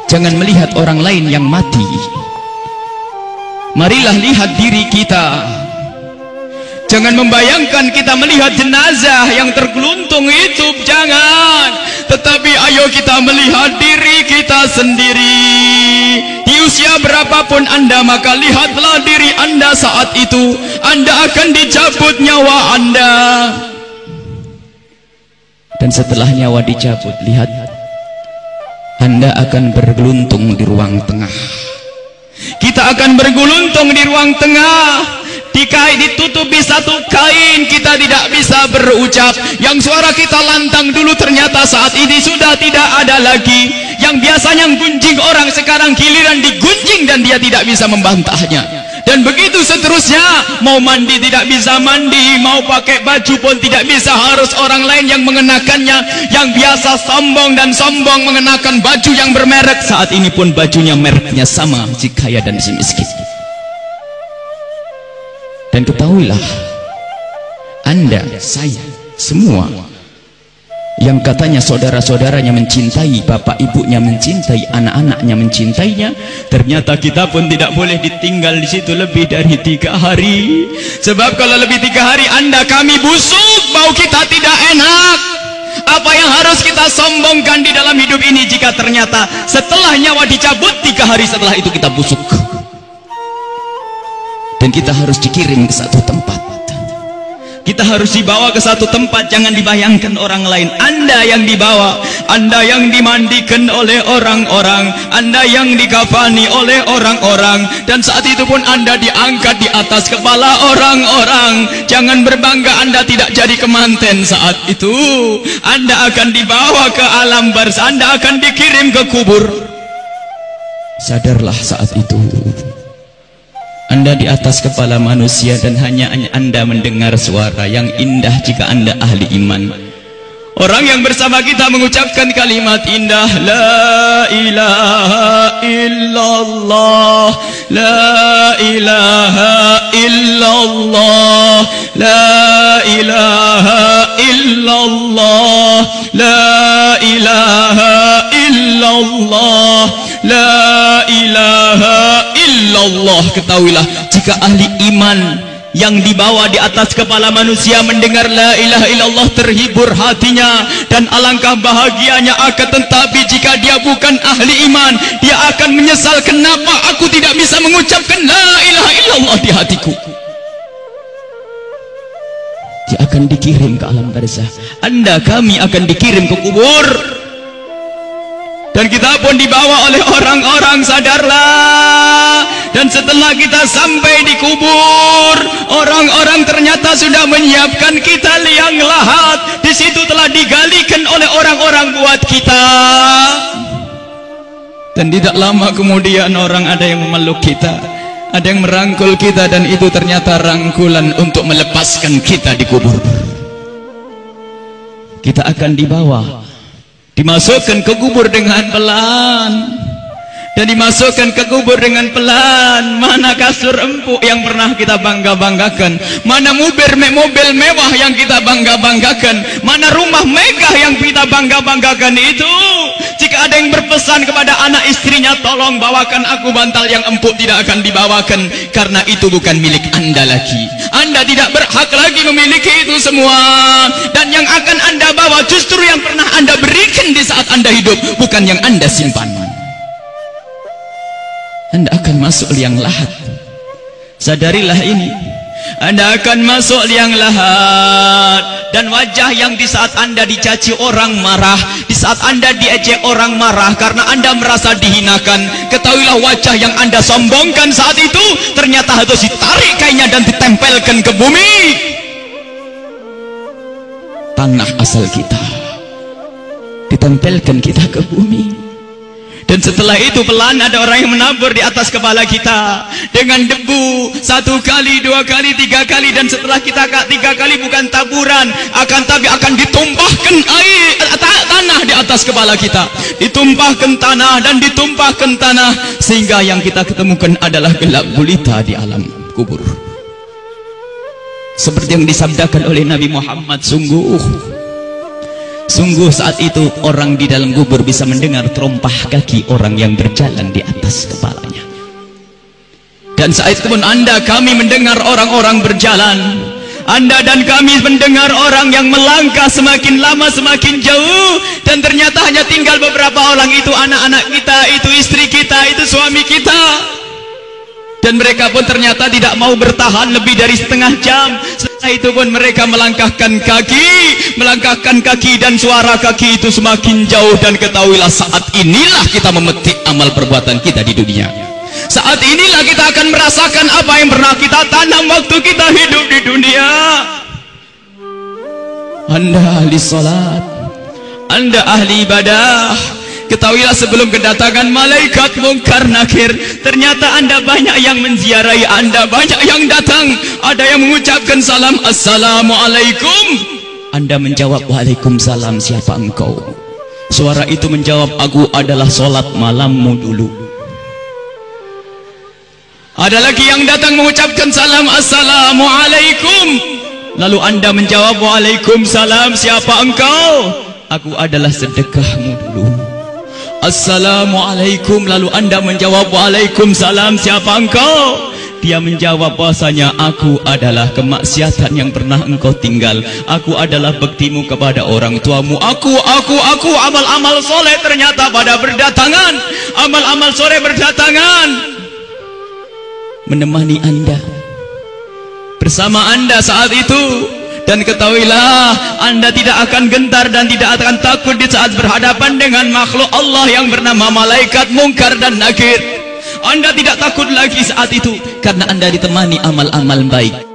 Jangan melihat orang lain yang mati. Marilah lihat diri kita. Jangan membayangkan kita melihat jenazah yang tergeluntung itu, jangan. Tetapi ayo kita melihat diri kita sendiri. Di usia berapapun Anda, maka lihatlah diri Anda saat itu. Anda akan dicabut nyawa Anda. Dan setelah nyawa dicabut, lihat, Anda akan bergeluntung di ruang tengah. Kita akan bergeluntung di ruang tengah. Ditutupi satu kain, kita tidak bisa berucap. Yang suara kita lantang dulu ternyata saat ini sudah tidak ada lagi. Yang biasanya gunjing orang sekarang giliran digunjing dan dia tidak bisa membantahnya. Dan begitu seterusnya. Mau mandi tidak bisa mandi, mau pakai baju pun tidak bisa, harus orang lain yang mengenakannya. Yang biasa sombong dan sombong mengenakan baju yang bermerek, saat ini pun bajunya mereknya sama, si kaya dan si miskin. Dan ketahuilah, Anda, saya, semua yang katanya saudara-saudaranya mencintai, bapak ibunya mencintai, anak-anaknya mencintainya, ternyata kita pun tidak boleh ditinggal di situ lebih dari 3 hari. Sebab kalau lebih 3 hari Anda kami busuk, bau kita tidak enak. Apa yang harus kita sombongkan di dalam hidup ini jika ternyata setelah nyawa dicabut 3 hari setelah itu kita busuk? Dan kita harus dikirim ke satu tempat. Kita harus dibawa ke satu tempat. Jangan dibayangkan orang lain. Anda yang dibawa, Anda yang dimandikan oleh orang-orang, Anda yang dikafani oleh orang-orang, dan saat itu pun Anda diangkat di atas kepala orang-orang. Jangan berbangga Anda tidak jadi kemanten saat itu. Anda akan dibawa ke alam barzah, Anda akan dikirim ke kubur. Sadarlah saat itu Anda di atas kepala manusia dan hanya Anda mendengar suara yang indah jika Anda ahli iman. Orang yang bersama kita mengucapkan kalimat indah, La ilaha illallah, La ilaha illallah, La ilaha illallah, La ilaha illallah, La ilaha illallah. Ketahuilah, jika ahli iman yang dibawa di atas kepala manusia mendengar la ilaha illallah, terhibur hatinya dan alangkah bahagianya. Akan tetapi jika dia bukan ahli iman, dia akan menyesal, kenapa aku tidak bisa mengucapkan la ilaha illallah di hatiku. Dia akan dikirim ke alam barzah. Anda, kami akan dikirim ke kubur. Dan kita pun dibawa oleh orang-orang, sadarlah. Dan setelah kita sampai di kubur, orang-orang ternyata sudah menyiapkan kita liang lahat. Di situ telah digalikan oleh orang-orang buat kita. Dan tidak lama kemudian orang ada yang memeluk kita, ada yang merangkul kita, dan itu ternyata rangkulan untuk melepaskan kita di kubur. Kita akan dibawa, dimasukkan ke kubur dengan pelan, dan dimasukkan ke kubur dengan pelan. Mana kasur empuk yang pernah kita bangga-banggakan, mana mobil mewah yang kita bangga-banggakan, mana rumah megah yang kita bangga-banggakan itu. Jika ada yang berpesan kepada anak istrinya, tolong bawakan aku bantal yang empuk, tidak akan dibawakan, karena itu bukan milik Anda lagi. Anda tidak berhak lagi memiliki itu semua. Dan yang akan Anda bawa justru yang pernah Anda berikan di saat Anda hidup, bukan yang Anda simpan. Anda akan masuk liang lahat. Sadarilah ini. Anda akan masuk liang lahat. Dan wajah yang di saat Anda dicaci orang marah, di saat Anda diejek orang marah karena Anda merasa dihinakan, ketahuilah wajah yang Anda sombongkan saat itu ternyata harus ditarik kainnya dan ditempelkan ke bumi, tanah asal kita, ditempelkan kita ke bumi. Dan setelah itu pelan ada orang yang menabur di atas kepala kita dengan debu, 1 kali, 2 kali, 3 kali, dan setelah kita 3 kali bukan taburan, tapi akan ditumpahkan air tanah di atas kepala kita, ditumpahkan tanah dan ditumpahkan tanah, sehingga yang kita ketemukan adalah gelap gulita di alam kubur. Seperti yang disabdakan oleh Nabi Muhammad, sungguh Sungguh saat itu orang di dalam kubur bisa mendengar terompah kaki orang yang berjalan di atas kepalanya. Dan saat itu pun Anda, kami mendengar orang-orang berjalan. Anda dan kami mendengar orang yang melangkah semakin lama semakin jauh, dan ternyata hanya tinggal beberapa orang. Itu anak-anak kita, itu istri kita, itu suami kita. Dan mereka pun ternyata tidak mau bertahan lebih dari setengah jam. Setelah itu pun mereka melangkahkan kaki, dan suara kaki itu semakin jauh. Dan ketahuilah, saat inilah kita memetik amal perbuatan kita di dunia. Saat inilah kita akan merasakan apa yang pernah kita tanam waktu kita hidup di dunia. Anda ahli salat, Anda ahli ibadah, ketahuilah sebelum kedatangan malaikat mungkar nakir, ternyata Anda banyak yang menziarahi Anda, banyak yang datang. Ada yang mengucapkan salam, assalamualaikum. Anda menjawab, waalaikumsalam, siapa engkau? Suara itu menjawab, aku adalah solat malammu dulu. Ada lagi yang datang mengucapkan salam, assalamualaikum. Lalu Anda menjawab, waalaikumsalam, siapa engkau? Aku adalah sedekahmu dulu. Assalamualaikum. Lalu Anda menjawab, waalaikumsalam, siapa engkau? Dia menjawab bahasanya, aku adalah kemaksiatan yang pernah engkau tinggal. Aku adalah baktimu kepada orang tuamu. Aku amal-amal soleh ternyata pada berdatangan. Amal-amal soleh berdatangan menemani Anda, bersama Anda saat itu. Dan ketahuilah, Anda tidak akan gentar dan tidak akan takut di saat berhadapan dengan makhluk Allah yang bernama malaikat mungkar dan nakir. Anda tidak takut lagi saat itu, karena Anda ditemani amal-amal baik.